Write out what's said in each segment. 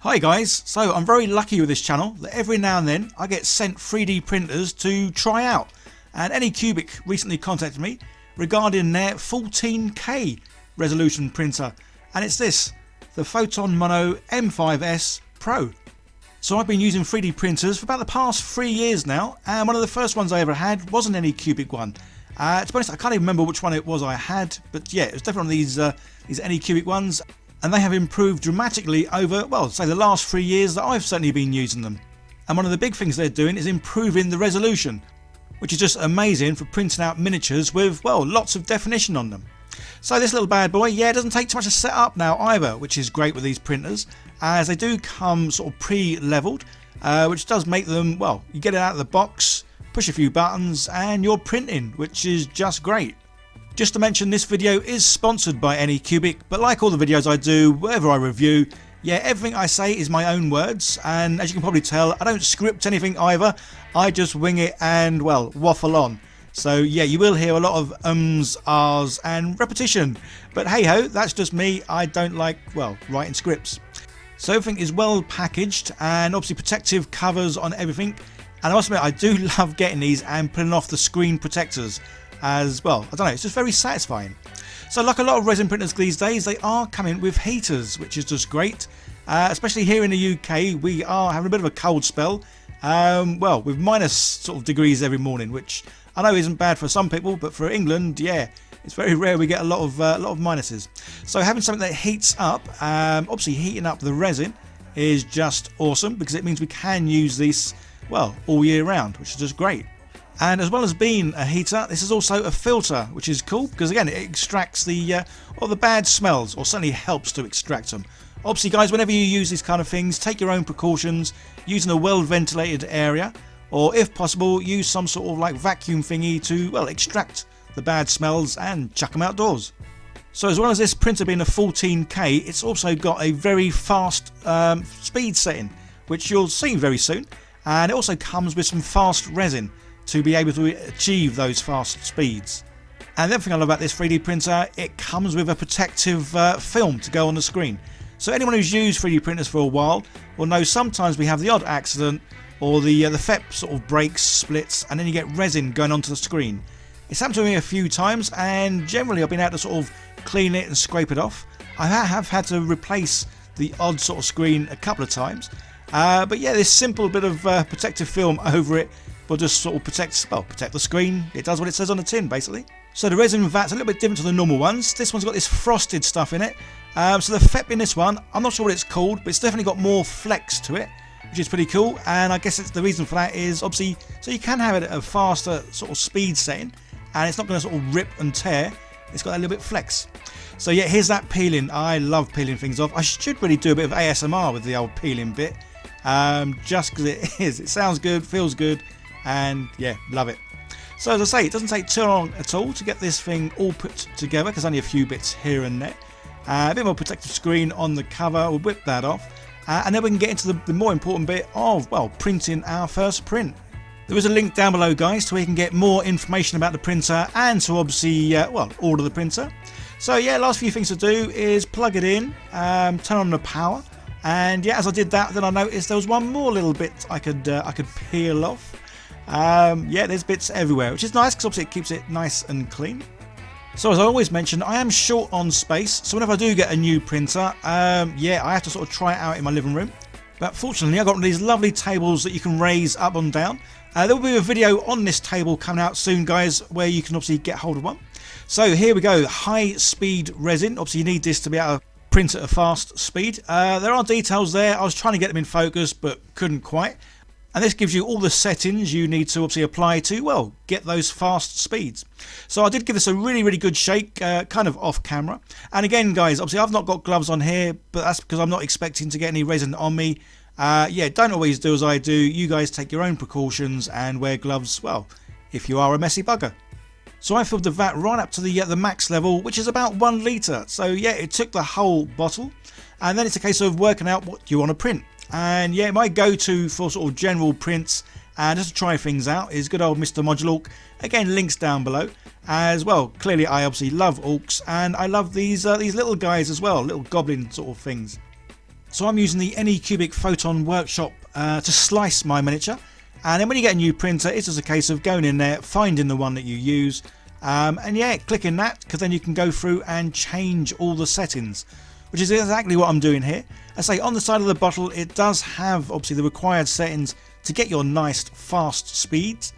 Hi guys, so I'm very lucky with this channel that every now and then I get sent 3D printers to try out, and Anycubic recently contacted me regarding their 14K resolution printer, and it's this, the Photon Mono M5S Pro. So I've been using 3D printers for about the past 3 years now, and one of the first ones I ever had was an Anycubic one. To be honest, I can't even remember which one it was I had, but yeah, it was definitely one of these Anycubic ones. And they have improved dramatically over, well, say the last 3 years that I've certainly been using them. And one of the big things they're doing is improving the resolution, which is just amazing for printing out miniatures with, well, lots of definition on them. So this little bad boy, yeah, it doesn't take too much to set up now either, which is great with these printers, as they do come sort of pre-leveled, which does make them, well, you get it out of the box, push a few buttons and you're printing, which is just great. Just to mention, this video is sponsored by Anycubic, but like all the videos I do, whatever I review, yeah, everything I say is my own words, and as you can probably tell, I don't script anything either, I just wing it and, well, waffle on. So yeah, you will hear a lot of ums, ahs and repetition, but hey ho, that's just me. I don't like, well, writing scripts. So everything is well packaged and obviously protective covers on everything, and I must admit I do love getting these and pulling off the screen protectors. As well, I don't know, it's just very satisfying. So like a lot of resin printers these days, they are coming with heaters, which is just great, especially here in the UK. We are having a bit of a cold spell, well, with minus sort of degrees every morning, which I know isn't bad for some people, but for England, yeah, it's very rare we get a lot of minuses. So having something that heats up, obviously heating up the resin is just awesome, because it means we can use this, well, all year round, which is just great. And as well as being a heater, this is also a filter, which is cool because again it extracts the bad smells, or certainly helps to extract them. Obviously guys, whenever you use these kind of things, take your own precautions, using a well ventilated area, or if possible use some sort of like vacuum thingy to, well, extract the bad smells and chuck them outdoors. So as well as this printer being a 14K, it's also got a very fast speed setting, which you'll see very soon, and it also comes with some fast resin to be able to achieve those fast speeds. And the other thing I love about this 3D printer, it comes with a protective film to go on the screen. So anyone who's used 3D printers for a while will know sometimes we have the odd accident, or the FEP sort of breaks, splits, and then you get resin going onto the screen. It's happened to me a few times, and generally I've been able to sort of clean it and scrape it off. I have had to replace the odd sort of screen a couple of times, but yeah, this simple bit of protective film over it will just sort of protect the screen. It does what it says on the tin, basically. So the resin vat's a little bit different to the normal ones. This one's got this frosted stuff in it. So the FEP in this one, I'm not sure what it's called, but it's definitely got more flex to it, which is pretty cool. And I guess the reason for that is obviously so you can have it at a faster sort of speed setting, and it's not going to sort of rip and tear. It's got a little bit flex. So yeah, here's that peeling. I love peeling things off. I should really do a bit of ASMR with the old peeling bit, just because it sounds good, feels good. And yeah, love it. So as I say, it doesn't take too long at all to get this thing all put together, because only a few bits here and there. A bit more protective screen on the cover, we'll whip that off, and then we can get into the more important bit of, well, printing our first print. There is a link down below guys to where you can get more information about the printer and to obviously well, order the printer. So yeah, last few things to do is plug it in, turn on the power, and yeah, as I did that, then I noticed there was one more little bit I could peel off. Yeah, there's bits everywhere, which is nice because obviously it keeps it nice and clean. So as I always mention, I am short on space, so whenever I do get a new printer, yeah, I have to sort of try it out in my living room. But fortunately, I've got one of these lovely tables that you can raise up and down. There will be a video on this table coming out soon, guys, where you can obviously get hold of one. So here we go, high speed resin. Obviously you need this to be able to print at a fast speed. There are details there. I was trying to get them in focus, but couldn't quite. And this gives you all the settings you need to obviously apply to, well, get those fast speeds. So I did give this a really good shake, kind of off camera. And again guys, obviously I've not got gloves on here, but that's because I'm not expecting to get any resin on me. Yeah, don't always do as I do. You guys take your own precautions and wear gloves, well, if you are a messy bugger. So I filled the vat right up to the max level, which is about 1 litre. So yeah, it took the whole bottle. And then it's a case of working out what you want to print. And yeah, my go-to for sort of general prints and just to try things out is good old Mr. Modulork. Again, links down below. As well, clearly I obviously love orcs, and I love these little guys as well, little goblin sort of things. So I'm using the Anycubic Photon workshop to slice my miniature, and then when you get a new printer, it's just a case of going in there, finding the one that you use, and yeah, clicking that, because then you can go through and change all the settings, which is exactly what I'm doing here. I say on the side of the bottle it does have obviously the required settings to get your nice fast speeds.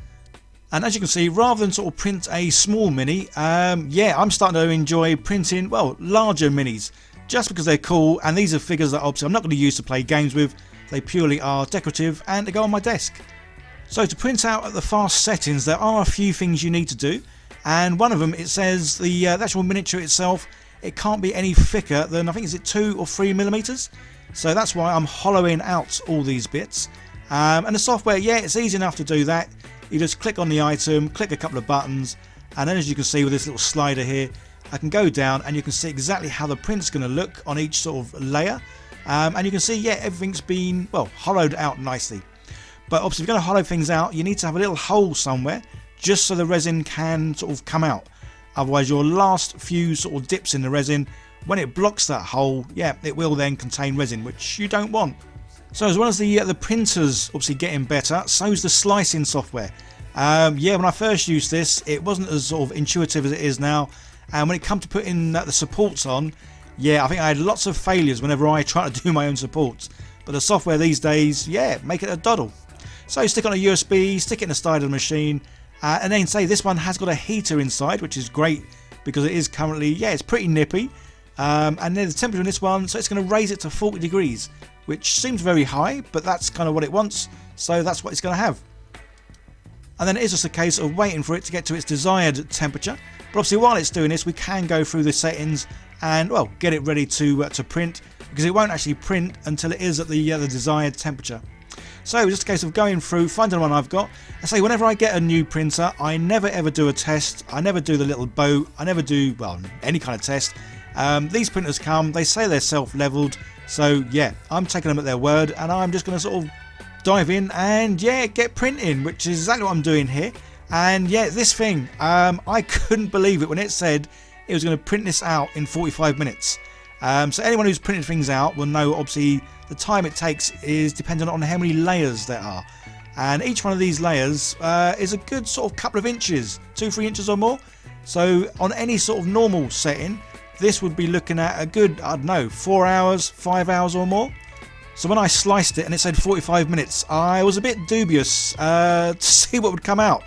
And as you can see, rather than sort of print a small mini, yeah, I'm starting to enjoy printing, well, larger minis, just because they're cool, and these are figures that obviously I'm not going to use to play games with. They purely are decorative and they go on my desk. So to print out at the fast settings, there are a few things you need to do, and one of them, it says the actual miniature itself, it can't be any thicker than, I think, is it 2 or 3 millimeters? So that's why I'm hollowing out all these bits. And the software, yeah, it's easy enough to do that. You just click on the item, click a couple of buttons, and then as you can see with this little slider here, I can go down and you can see exactly how the print's going to look on each sort of layer. And you can see, yeah, everything's been, well, hollowed out nicely. But obviously if you're going to hollow things out, you need to have a little hole somewhere just so the resin can sort of come out. Otherwise your last few sort of dips in the resin, when it blocks that hole, yeah, it will then contain resin, which you don't want. So as well as the printers obviously getting better, so's the slicing software. Yeah, when I first used this, it wasn't as sort of intuitive as it is now, and when it come to putting the supports on, yeah, I think I had lots of failures whenever I try to do my own supports. But the software these days, yeah, make it a doddle. So stick on a USB, stick it in the side of the machine, and then say this one has got a heater inside, which is great because it is currently, yeah, it's pretty nippy. And then the temperature on this one, so it's going to raise it to 40 degrees, which seems very high, but that's kind of what it wants, so that's what it's going to have. And then it is just a case of waiting for it to get to its desired temperature. But obviously while it's doing this, we can go through the settings and, well, get it ready to print, because it won't actually print until it is at the desired temperature. So just a case of going through, finding the one I've got. I say whenever I get a new printer, I never ever do a test. I never do the little boat. I never do, well, any kind of test. These printers come, they say they're self-leveled, so yeah, I'm taking them at their word, and I'm just going to sort of dive in and yeah, get printing, which is exactly what I'm doing here. And yeah, this thing, I couldn't believe it when it said it was going to print this out in 45 minutes. So anyone who's printed things out will know obviously the time it takes is dependent on how many layers there are, and each one of these layers is a good sort of couple of inches, 2-3 inches or more. So on any sort of normal setting, this would be looking at a good, I don't know, 4 hours, 5 hours or more. So when I sliced it and it said 45 minutes, I was a bit dubious to see what would come out.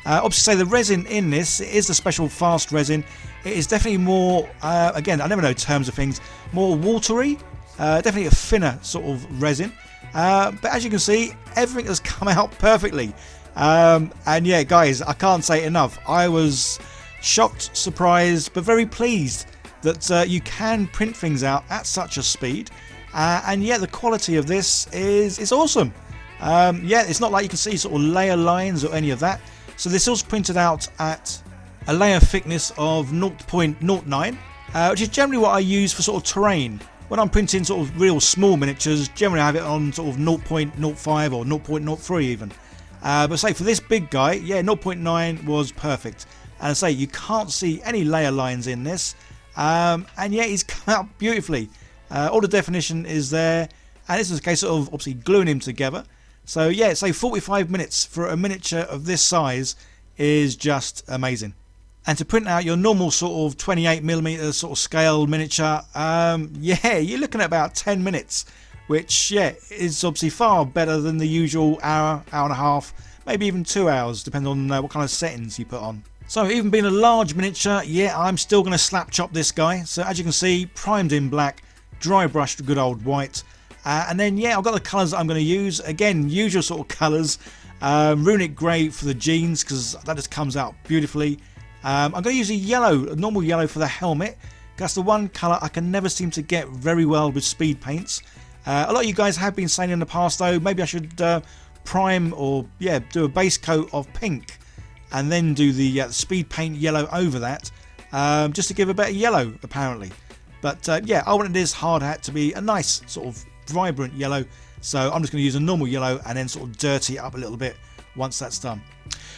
Obviously, the resin in this, it is the special fast resin. It is definitely more, again, I never know terms of things, more watery, definitely a thinner sort of resin. But as you can see, everything has come out perfectly. And yeah, guys, I can't say it enough. I was shocked, surprised, but very pleased that you can print things out at such a speed. And yeah, the quality of this is awesome. Yeah, it's not like you can see sort of layer lines or any of that. So this was printed out at a layer thickness of 0.09, which is generally what I use for sort of terrain. When I'm printing sort of real small miniatures, generally I have it on sort of 0.05 or 0.03 even. But say for this big guy, yeah, 0.9 was perfect. And I say you can't see any layer lines in this. And yeah, he's come out beautifully. All the definition is there, and this is a case of obviously gluing him together. So yeah, say 45 minutes for a miniature of this size is just amazing. And to print out your normal sort of 28mm sort of scale miniature, yeah, you're looking at about 10 minutes, which yeah, is obviously far better than the usual hour, hour and a half, maybe even 2 hours, depending on what kind of settings you put on. So even being a large miniature, yeah, I'm still going to slap chop this guy. So as you can see, primed in black, dry brushed good old white, and then yeah, I've got the colours that I'm going to use. Again, usual sort of colours, runic grey for the jeans, because that just comes out beautifully. I'm going to use a yellow, a normal yellow for the helmet. That's the one colour I can never seem to get very well with speed paints. A lot of you guys have been saying in the past though, maybe I should prime or yeah, do a base coat of pink and then do the speed paint yellow over that, just to give a better yellow apparently. But yeah, I wanted this hard hat to be a nice sort of vibrant yellow, so I'm just going to use a normal yellow and then sort of dirty it up a little bit once that's done.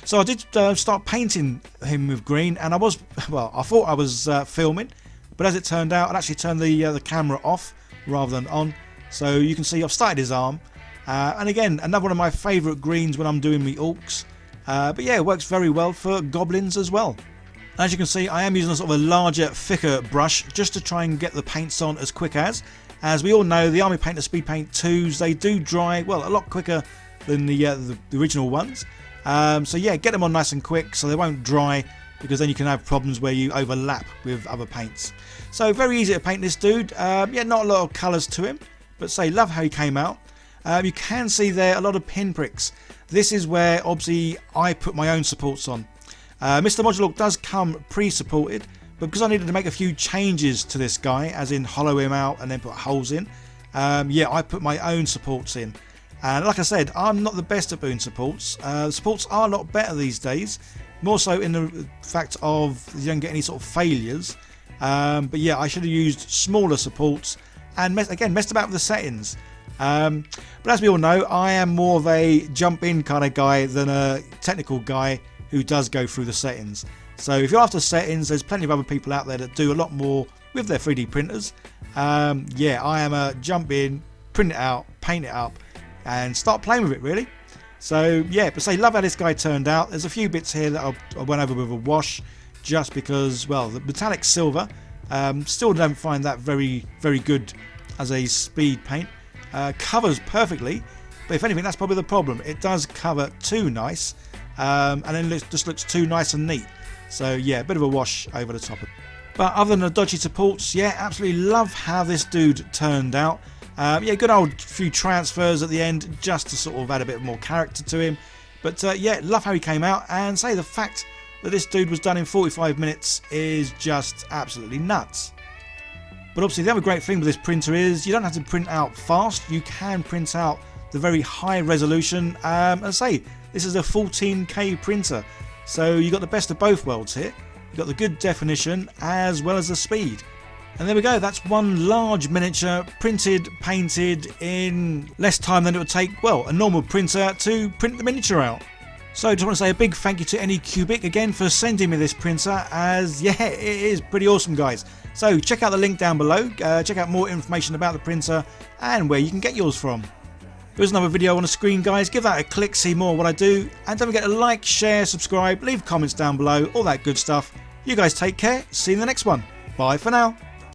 So I did start painting him with green, and I was, well, I thought I was filming, but as it turned out, I'd actually turned the camera off rather than on. So you can see I've started his arm. And again, another one of my favourite greens when I'm doing my orcs. But yeah, it works very well for goblins as well. As you can see, I am using a sort of a larger, thicker brush just to try and get the paints on as quick as we all know, the Army Painter Speed Paint 2s, they do dry, well, a lot quicker than the original ones. So yeah, get them on nice and quick so they won't dry, because then you can have problems where you overlap with other paints. So very easy to paint this dude. Yeah, not a lot of colours to him, but say, love how he came out. You can see there a lot of pinpricks. This is where obviously I put my own supports on. Mr. Modular does come pre-supported, but because I needed to make a few changes to this guy, as in hollow him out and then put holes in, yeah, I put my own supports in. And like I said, I'm not the best at doing supports. Supports are a lot better these days, more so in the fact of you don't get any sort of failures. But yeah, I should have used smaller supports and again messed about with the settings. But as we all know, I am more of a jump in kind of guy than a technical guy who does go through the settings. So if you're after settings, there's plenty of other people out there that do a lot more with their 3D printers. Yeah, I am a jump in, print it out, paint it up and start playing with it really. So yeah, but say, love how this guy turned out. There's a few bits here that I went over with a wash just because, well, the metallic silver, still don't find that very good as a speed paint. Covers perfectly, but if anything, that's probably the problem. It does cover too nice, and then it just looks too nice and neat. So yeah, a bit of a wash over the top of it. But other than the dodgy supports, yeah, absolutely love how this dude turned out. Yeah, good old few transfers at the end just to sort of add a bit more character to him. But yeah, love how he came out, and say the fact that this dude was done in 45 minutes is just absolutely nuts. But obviously the other great thing with this printer is you don't have to print out fast. You can print out the very high resolution. And say, this is a 14K printer. So you got the best of both worlds here. You've got the good definition as well as the speed. And there we go, that's one large miniature printed, painted in less time than it would take, well, a normal printer to print the miniature out. So I just want to say a big thank you to Anycubic again for sending me this printer, as yeah, it is pretty awesome guys. So check out the link down below, check out more information about the printer and where you can get yours from. There's another video on the screen guys, give that a click, see more of what I do, and don't forget to like, share, subscribe, leave comments down below, all that good stuff. You guys take care, see you in the next one. Bye for now.